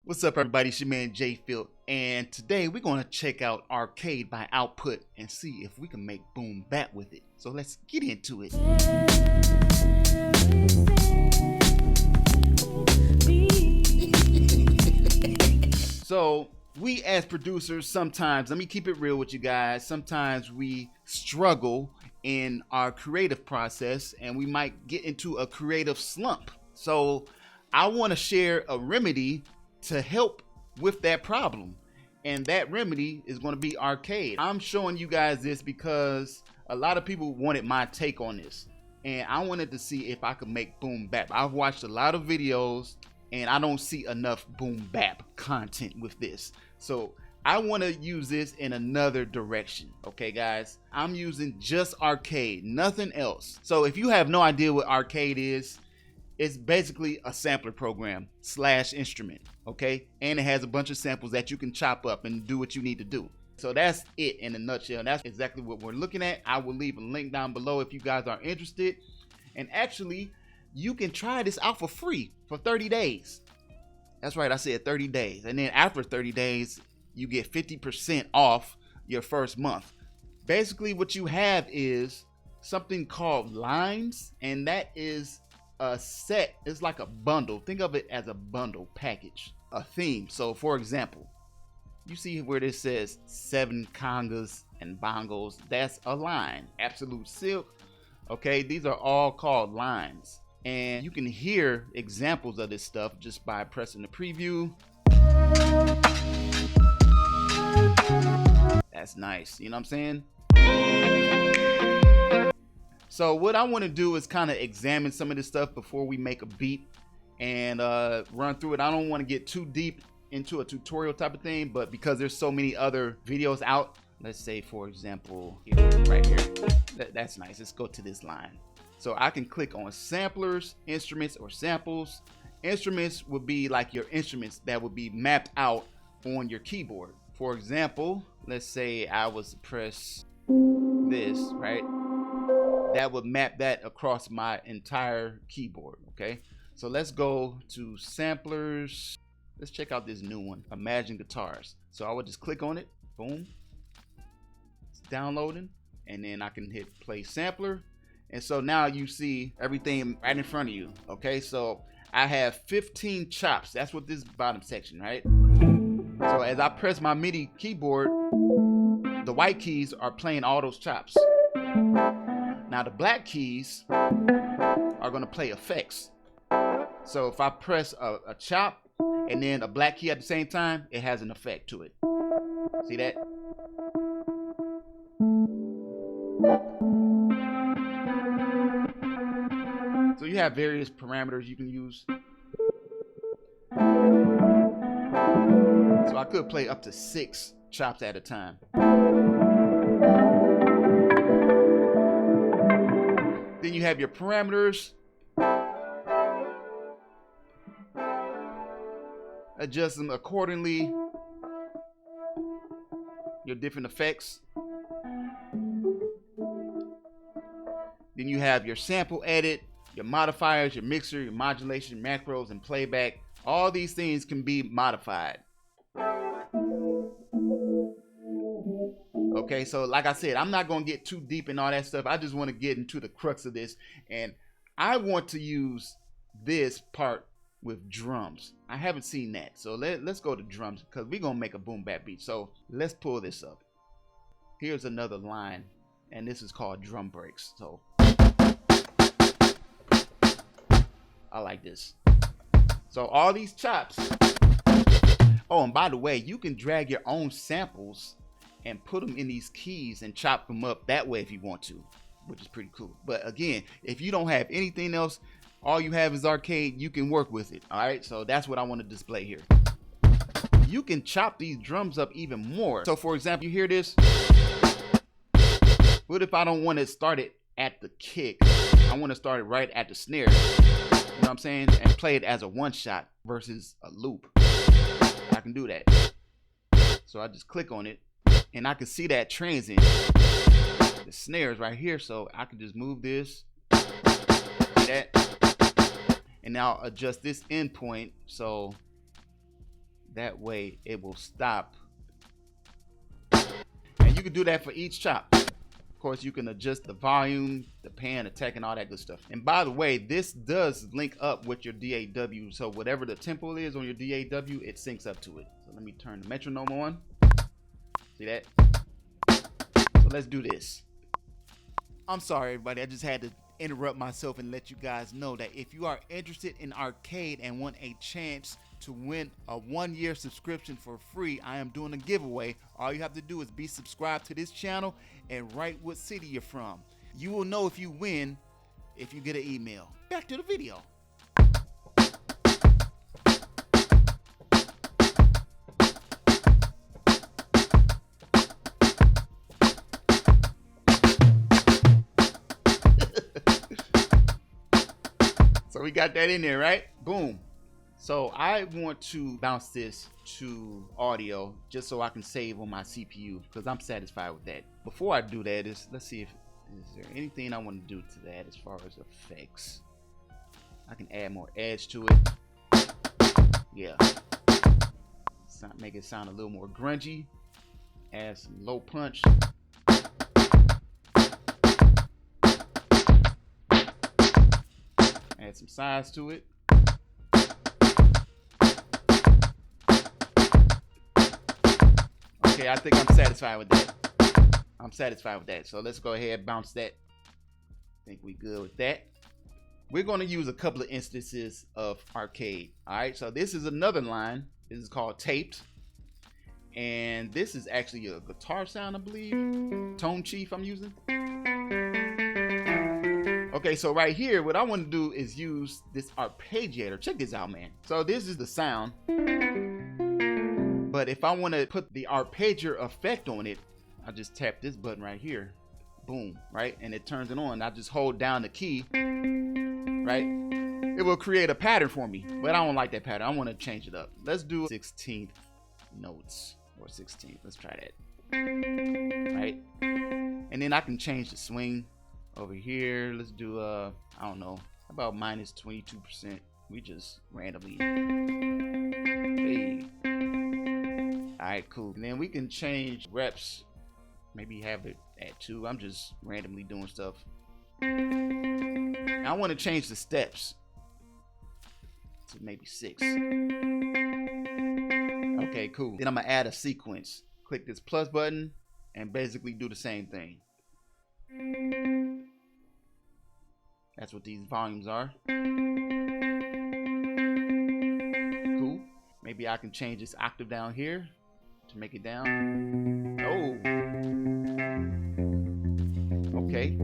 What's up, everybody? It's your man JFILT'S, and today we're going to check out Arcade by Output and see if we can make Boom Bap with it. So let's get into it. So we as producers sometimes, let me keep it real with you guys, sometimes we struggle in our creative process and we might get into a creative slump. So I want to share a remedy to help with that problem, and that remedy is going to be Arcade. I'm showing you guys this because a lot of people wanted my take on this, and I wanted to see if I could make Boom Bap. I've watched a lot of videos and I don't see enough Boom Bap content with this, so I want to use this in another direction. Okay guys, I'm using just Arcade, nothing else. So if you have no idea what Arcade is, it's basically a sampler program / instrument, okay? And it has a bunch of samples that you can chop up and do what you need to do. So that's it in a nutshell. That's exactly what we're looking at. I will leave a link down below if you guys are interested. And actually, you can try this out for free for 30 days. That's right, I said 30 days. And then after 30 days, you get 50% off your first month. Basically, what you have is something called lines, and that is a set. It's like a bundle. Think of it as a bundle package, a theme. So for example, you see where this says 7 congas and bongos, that's a line. Absolute Silk, okay, these are all called lines, and you can hear examples of this stuff just by pressing the preview. That's nice, you know what I'm saying? So what I want to do is kind of examine some of this stuff before we make a beat and run through it. I don't want to get too deep into a tutorial type of thing, but because there's so many other videos out, let's say for example here, right here, that's nice. Let's go to this line. So I can click on samplers, instruments, or samples. Instruments would be like your instruments that would be mapped out on your keyboard. For example, let's say I was to press this, right? That would map that across my entire keyboard. Okay, so let's go to samplers. Let's check out this new one, Imagine Guitars. So I would just click on it, boom, it's downloading, and then I can hit play sampler, and so now you see everything right in front of you. Okay, so I have 15 chops. That's what this bottom section, right? So as I press my MIDI keyboard, the white keys are playing all those chops. Now the black keys are going to play effects. So if I press a chop and then a black key at the same time, it has an effect to it. See that? So you have various parameters you can use. So I could play up to 6 chops at a time. Then you have your parameters. Adjust them accordingly. Your different effects. Then you have your sample edit, your modifiers, your mixer, your modulation, macros, and playback. All these things can be modified. Okay, so like I said, I'm not going to get too deep in all that stuff. I just want to get into the crux of this, and I want to use this part with drums. I haven't seen that, so let's go to drums because we're going to make a boom bap beat. So let's pull this up. Here's another line, and this is called drum breaks. So I like this. So all these chops. Oh, and by the way, you can drag your own samples and put them in these keys and chop them up that way if you want to, which is pretty cool. But again, if you don't have anything else, all you have is Arcade, you can work with it. All right, so that's what I want to display here. You can chop these drums up even more. So for example, you hear this? What if I don't want to start it at the kick? I want to start it right at the snare. You know what I'm saying? And play it as a one shot versus a loop. I can do that. So I just click on it, and I can see that transient. The snares right here, so I can just move this, that, and now adjust this endpoint so That way it will stop. And you can do that for each chop. Of course, you can adjust the volume, the pan, attack, and all that good stuff. And by the way, this does link up with your DAW. So whatever the tempo is on your DAW, it syncs up to it. So let me turn the metronome on. See that? So let's do this. I'm sorry, everybody. I just had to interrupt myself and let you guys know that if you are interested in arcade and want a chance to win a 1-year subscription for free, I am doing a giveaway. All you have to do is be subscribed to this channel and write what city you're from. You will know if you win if you get an email. Back to the video. So we got that in there, right? Boom. So I want to bounce this to audio just so I can save on my CPU because I'm satisfied with that. Before I do that, let's see if is there anything I want to do to that as far as effects. I can add more edge to it. Yeah. Make it sound a little more grungy. Add some low punch. Add some size to it. Okay, I think I'm satisfied with that. I'm satisfied with that. So let's go ahead and bounce that. I think we good with that. We're going to use a couple of instances of arcade. All right, so this is another line. This is called taped. And this is actually a guitar sound, I believe. Tone Chief I'm using. Okay, so right here, what I want to do is use this arpeggiator. Check this out, man. So this is the sound. But if I want to put the arpeggiator effect on it, I just tap this button right here. Boom, right? And it turns it on. I just hold down the key, right? It will create a pattern for me, but I don't like that pattern. I want to change it up. Let's do 16th notes or 16th. Let's try that, right? And then I can change the swing over here. Let's do, I don't know, about minus 22%. We just randomly. Hey. All right, cool. And then we can change reps. Maybe have it at 2. I'm just randomly doing stuff. I want to change the steps to maybe 6. Okay, cool. Then I'm gonna add a sequence. Click this plus button and basically do the same thing. That's what these volumes are. Cool. Maybe I can change this octave down here to make it down. Oh. Okay.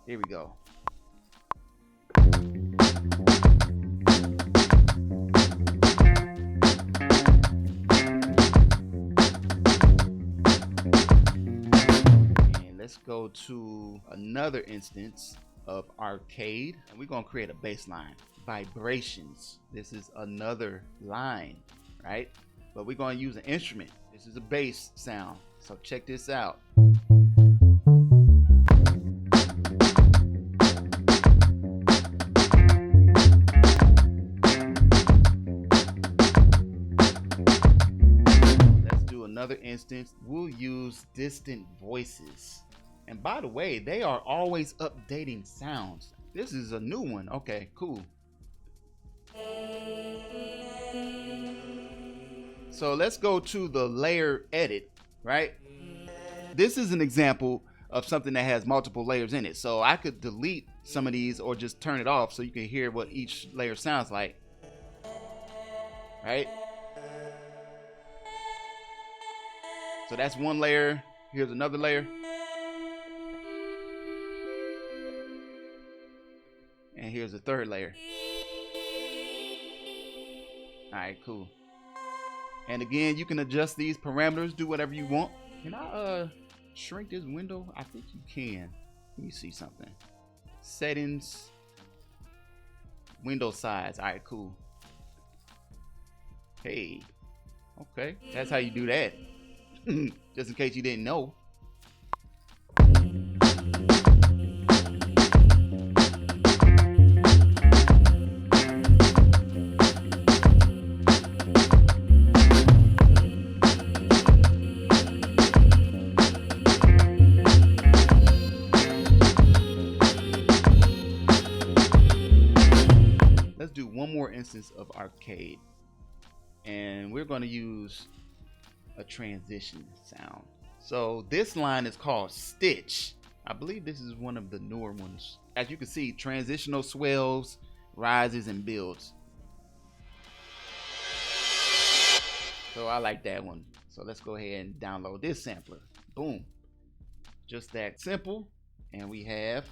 Here we go. And let's go to another instance of arcade, and we're gonna create a bass line. Vibrations. This is another line, right? But we're gonna use an instrument. This is a bass sound. So check this out. Let's do another instance. We'll use distant voices. And by the way, they are always updating sounds. This is a new one. Okay, cool. So let's go to the layer edit, right? This is an example of something that has multiple layers in it. So I could delete some of these or just turn it off so you can hear what each layer sounds like, right? So that's one layer. Here's another layer. And here's the third layer. All right, cool. And again, you can adjust these parameters, do whatever you want. Can I shrink this window? I think you can. Let me see something. Settings, window size. All right, cool. Hey, okay, that's how you do that. Just in case you didn't know. instance of arcade, and we're going to use a transition sound. So this line is called Stitch. I believe this is one of the newer ones. As you can see, transitional swells, rises, and builds. So I like that one. So let's go ahead and download this sampler. Boom. Just that simple. And we have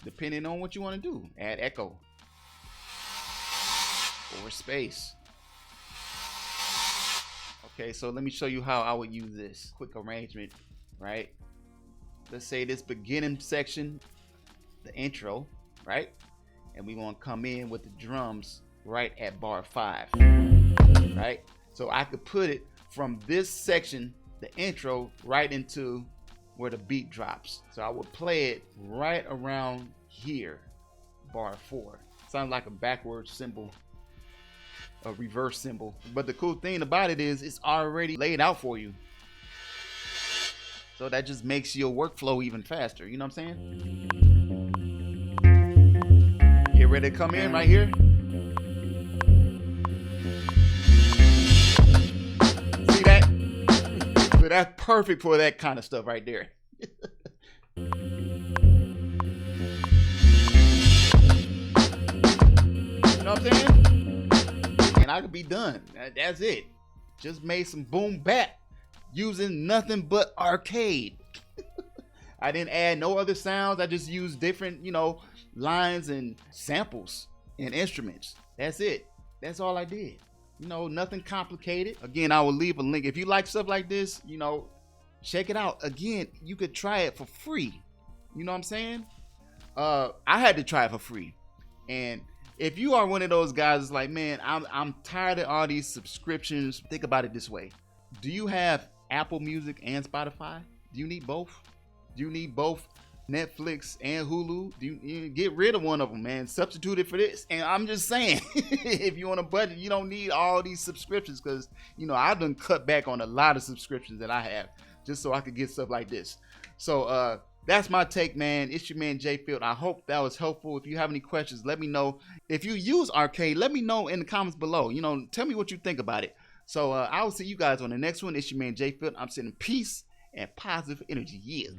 depending on what you want to do, add echo or space. Okay, so let me show you how I would use this. Quick arrangement, right? Let's say this beginning section, the intro, right? And we want to come in with the drums right at bar 5, right? So I could put it from this section, the intro, right into where the beat drops. So I would play it right around here, bar 4. Sounds like a backwards symbol, a reverse symbol. But the cool thing about it is it's already laid out for you. So that just makes your workflow even faster. You know what I'm saying? Get ready to come in right here. See that? So that's perfect for that kind of stuff right there. You know what I'm saying? And I could be done. That's it. Just made some boom bap using nothing but arcade. I didn't add no other sounds. I just used different, lines and samples and instruments. That's it. That's all I did. Nothing complicated. Again, I will leave a link. If you like stuff like this, check it out. Again, you could try it for free. You know what I'm saying? I had to try it for free. And if you are one of those guys that's like, man, I'm tired of all these subscriptions. Think about it this way. Do you have Apple Music and Spotify? Do you need both? Do you need both Netflix and Hulu? Do you get rid of one of them, man? Substitute it for this. And I'm just saying, if you on a budget, you don't need all these subscriptions, because I've done cut back on a lot of subscriptions that I have just so I could get stuff like this. So that's my take, man. It's your man JFILT. I hope that was helpful. If you have any questions, let me know. If you use arcade, let me know in the comments below. Tell me what you think about it. So I will see you guys on the next one. It's your man JFILT. I'm sending peace and positive energy. Yeah.